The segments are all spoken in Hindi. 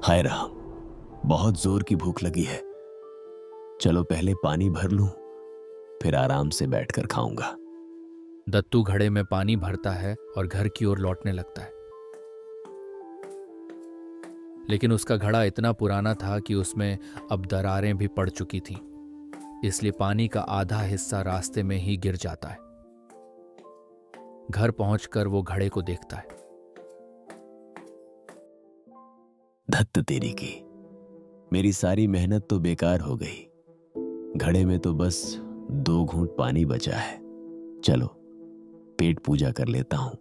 हाय राम, बहुत जोर की भूख लगी है। चलो पहले पानी भर लूं, फिर आराम से बैठकर खाऊंगा। दत्तू घड़े में पानी भरता है और घर की ओर लौटने लगता है। लेकिन उसका घड़ा इतना पुराना था कि उसमें अब दरारें भी पड़ चुकी थीं, इसलिए पानी का आधा हिस्सा रास्ते में ही गिर जाता है। घर पहुंचकर वो घड़े को देखता है। धत्त तेरी की, मेरी सारी मेहनत तो बेकार हो गई। घड़े में तो बस 2 घूंट पानी बचा है। चलो पेट पूजा कर लेता हूं।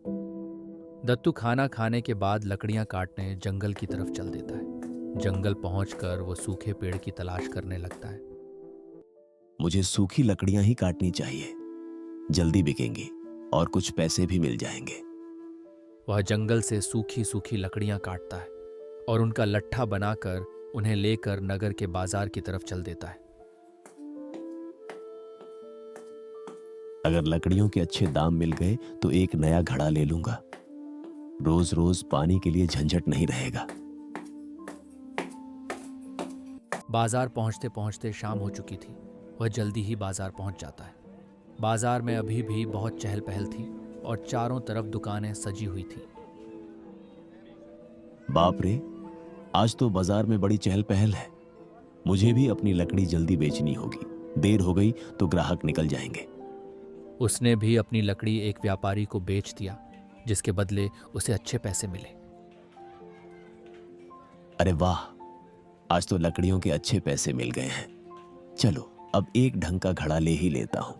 दत्तू खाना खाने के बाद लकड़ियां काटने जंगल की तरफ चल देता है। जंगल पहुंचकर वो सूखे पेड़ की तलाश करने लगता है। मुझे सूखी लकड़ियां ही काटनी चाहिए, जल्दी बिकेंगी और कुछ पैसे भी मिल जाएंगे। वह जंगल से सूखी सूखी लकड़ियां काटता है और उनका लट्ठा बनाकर उन्हें लेकर नगर के बाजार की तरफ चल देता है। अगर लकड़ियों के अच्छे दाम मिल गए तो एक नया घड़ा ले लूंगा। रोज रोज पानी के लिए झंझट नहीं रहेगा। बाजार पहुंचते पहुंचते शाम हो चुकी थी। वह जल्दी ही बाजार पहुंच जाता है। बाजार में अभी भी बहुत चहल पहल थी और चारों तरफ दुकानें सजी हुई थी। बाप रे, आज तो बाजार में बड़ी चहल पहल है। मुझे भी अपनी लकड़ी जल्दी बेचनी होगी। देर हो गई तो ग्राहक निकल जाएंगे। उसने भी अपनी लकड़ी एक व्यापारी को बेच दिया, जिसके बदले उसे अच्छे पैसे मिले। अरे वाह, आज तो लकड़ियों के अच्छे पैसे मिल गए हैं। चलो अब एक ढंग का घड़ा ले ही लेता हूं।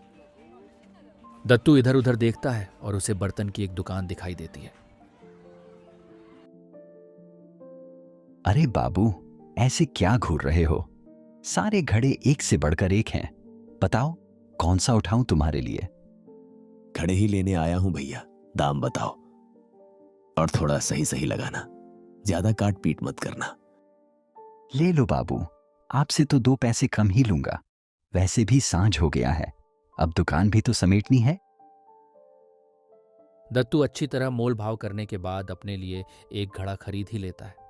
दत्तू इधर उधर देखता है और उसे बर्तन की एक दुकान दिखाई देती है। अरे बाबू, ऐसे क्या घूर रहे हो? सारे घड़े एक से बढ़कर एक हैं। बताओ कौन सा उठाऊं तुम्हारे लिए? घड़े ही लेने आया हूं भैया, दाम बताओ और थोड़ा सही सही लगाना। ज्यादा काट पीट मत करना। ले लो बाबू, आपसे तो 2 पैसे कम ही लूंगा। वैसे भी सांझ हो गया है, अब दुकान भी तो समेटनी है। दत्तू अच्छी तरह मोल भाव करने के बाद अपने लिए एक घड़ा खरीद ही लेता है।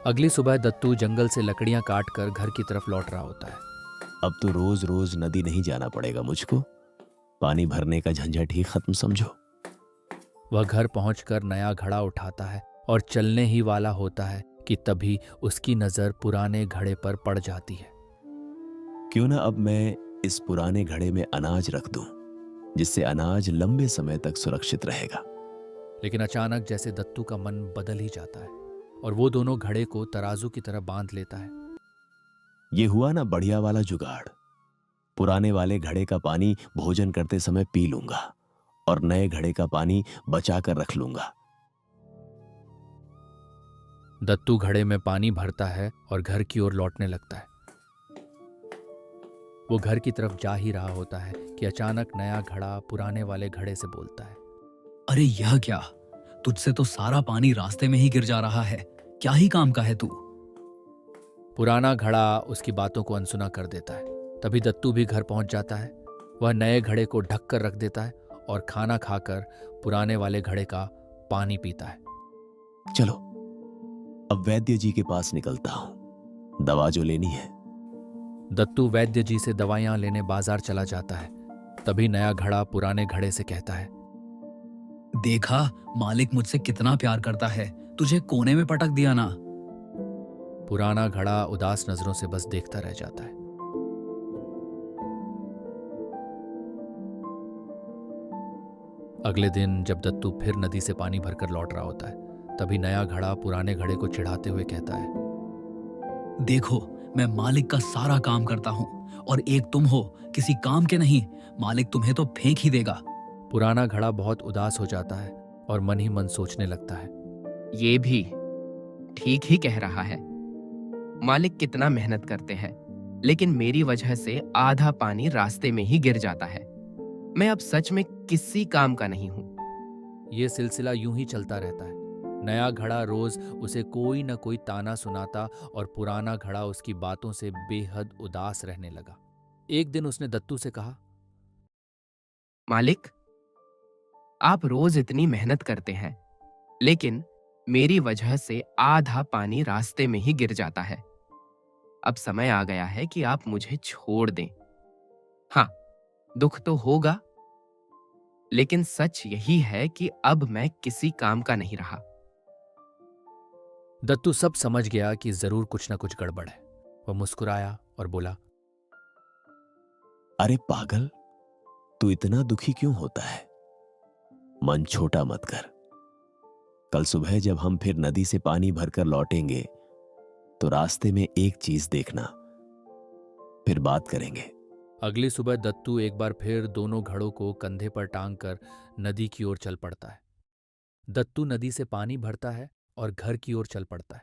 अगली सुबह दत्तू जंगल से लकड़ियां काटकर घर की तरफ लौट रहा होता है। अब तो रोज रोज नदी नहीं जाना पड़ेगा मुझको। पानी भरने का झंझट ही खत्म समझो। वह घर पहुंचकर नया घड़ा उठाता है और चलने ही वाला होता है कि तभी उसकी नजर पुराने घड़े पर पड़ जाती है। क्यों ना अब मैं इस पुराने घड़े में अनाज रख दूं, जिससे अनाज लंबे समय तक सुरक्षित रहेगा। लेकिन अचानक जैसे दत्तू का मन बदल ही जाता है और वो दोनों घड़े को तराजू की तरह बांध लेता है। ये हुआ ना बढ़िया वाला जुगाड़। पुराने वाले घड़े का पानी भोजन करते समय पी लूंगा और नए घड़े का पानी बचा कर रख लूंगा। दत्तू घड़े में पानी भरता है और घर की ओर लौटने लगता है। वो घर की तरफ जा ही रहा होता है कि अचानक नया घड़ा पुराने वाले घड़े से बोलता है। अरे यह क्या? तुझसे तो सारा पानी रास्ते में ही गिर जा रहा है। क्या ही काम का है तू? पुराना घड़ा उसकी बातों को अनसुना कर देता है। तभी दत्तू भी घर पहुंच जाता है। वह नए घड़े को ढक कर रख देता है और खाना खाकर पुराने वाले घड़े का पानी पीता है। चलो अब वैद्य जी के पास निकलता हूं, दवा जो लेनी है। दत्तू वैद्य जी से दवाइयां लेने बाजार चला जाता है। तभी नया घड़ा पुराने घड़े से कहता है। देखा, मालिक मुझसे कितना प्यार करता है। तुझे कोने में पटक दिया ना। पुराना घड़ा उदास नजरों से बस देखता रह जाता है। अगले दिन जब दत्तू फिर नदी से पानी भरकर लौट रहा होता है, तभी नया घड़ा पुराने घड़े को चिढ़ाते हुए कहता है। देखो, मैं मालिक का सारा काम करता हूँ और एक तुम हो, किसी काम के नहीं। मालिक तुम्हें तो फेंक ही देगा। पुराना घड़ा बहुत उदास हो जाता है और मन ही मन सोचने लगता है। ये भी ठीक ही कह रहा है। मालिक कितना मेहनत करते हैं, लेकिन मेरी वजह से आधा पानी रास्ते में ही गिर जाता है। मैं अब सच में किसी काम का नहीं हूं। ये सिलसिला यूं ही चलता रहता है। नया घड़ा रोज उसे कोई न कोई ताना सुनाता और पुराना घड़ा उसकी बातों से बेहद उदास रहने लगा। एक दिन उसने दत्तू से कहा। मालिक, आप रोज इतनी मेहनत करते हैं, लेकिन मेरी वजह से आधा पानी रास्ते में ही गिर जाता है। अब समय आ गया है कि आप मुझे छोड़ दें। हाँ, दुख तो होगा, लेकिन सच यही है कि अब मैं किसी काम का नहीं रहा। दत्तू सब समझ गया कि जरूर कुछ न कुछ गड़बड़ है। वह मुस्कुराया और बोला, अरे पागल, तू इतना दुखी क्यों होता है? मन छोटा मत कर। कल सुबह जब हम फिर नदी से पानी भरकर लौटेंगे तो रास्ते में एक चीज देखना, फिर बात करेंगे। अगली सुबह दत्तू एक बार फिर दोनों घड़ों को कंधे पर टांग कर नदी की ओर चल पड़ता है। दत्तू नदी से पानी भरता है और घर की ओर चल पड़ता है।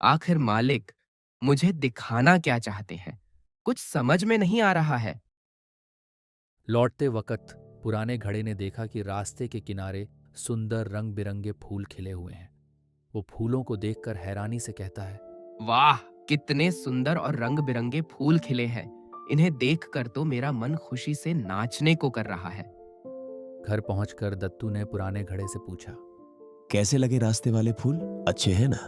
आखिर मालिक मुझे दिखाना क्या चाहते हैं, कुछ समझ में नहीं आ रहा है। लौटते वक्त पुराने घड़े ने देखा कि रास्ते के किनारे सुंदर रंग बिरंगे फूल खिले हुए हैं। वो फूलों को देखकर हैरानी से कहता है, वाह, कितने सुंदर और रंग बिरंगे फूल खिले हैं। इन्हें देखकर तो मेरा मन खुशी से नाचने को कर रहा है। घर पहुंचकर दत्तू ने पुराने घड़े से पूछा, कैसे लगे रास्ते वाले फूल? अच्छे हैं ना?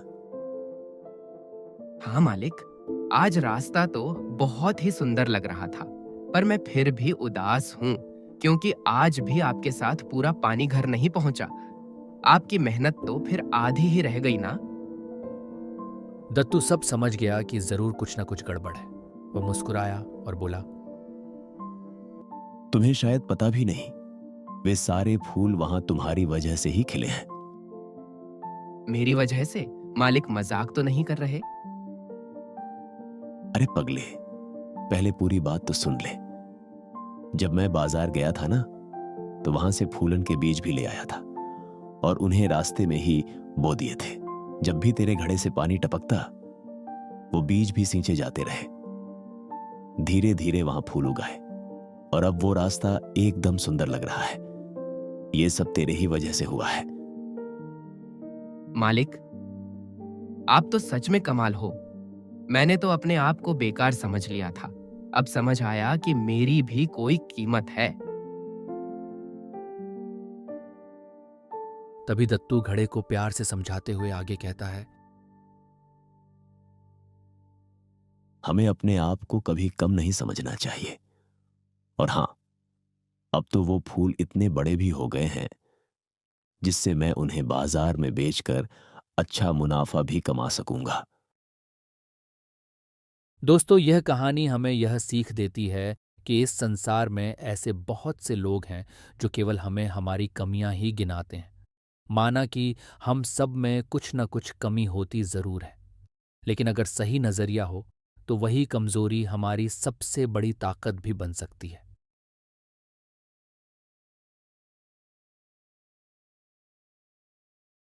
हाँ मालिक, आज रास्ता तो बहुत ही सुंदर लग रहा था, पर मैं फिर भी उदास हूँ क्योंकि आज भी आपके साथ पूरा पानी घर नहीं पहुंचा। आपकी मेहनत तो फिर आधी ही रह गई ना। दत्तू सब समझ गया कि जरूर कुछ न कुछ गड़बड़ है। वह मुस्कुराया और बोला, तुम्हें शायद पता भी नहीं, वे सारे फूल वहां तुम्हारी वजह से ही खिले हैं। मेरी वजह से? मालिक मजाक तो नहीं कर रहे? अरे पगले, पहले पूरी बात तो सुन ले। जब मैं बाजार गया था ना, तो वहां से फूलन के बीज भी ले आया था और उन्हें रास्ते में ही बो दिए थे। जब भी तेरे घड़े से पानी टपकता, वो बीज भी सींचे जाते रहे। धीरे धीरे वहां फूल उगाए और अब वो रास्ता एकदम सुंदर लग रहा है। ये सब तेरे ही वजह से हुआ है। मालिक, आप तो सच में कमाल हो। मैंने तो अपने आप को बेकार समझ लिया था। अब समझ आया कि मेरी भी कोई कीमत है। तभी दत्तू घड़े को प्यार से समझाते हुए आगे कहता है, हमें अपने आप को कभी कम नहीं समझना चाहिए। और हां, अब तो वो फूल इतने बड़े भी हो गए हैं जिससे मैं उन्हें बाजार में बेचकर अच्छा मुनाफा भी कमा सकूंगा। दोस्तों, यह कहानी हमें यह सीख देती है कि इस संसार में ऐसे बहुत से लोग हैं जो केवल हमें हमारी कमियां ही गिनाते हैं। माना कि हम सब में कुछ न कुछ कमी होती जरूर है, लेकिन अगर सही नजरिया हो तो वही कमजोरी हमारी सबसे बड़ी ताकत भी बन सकती है।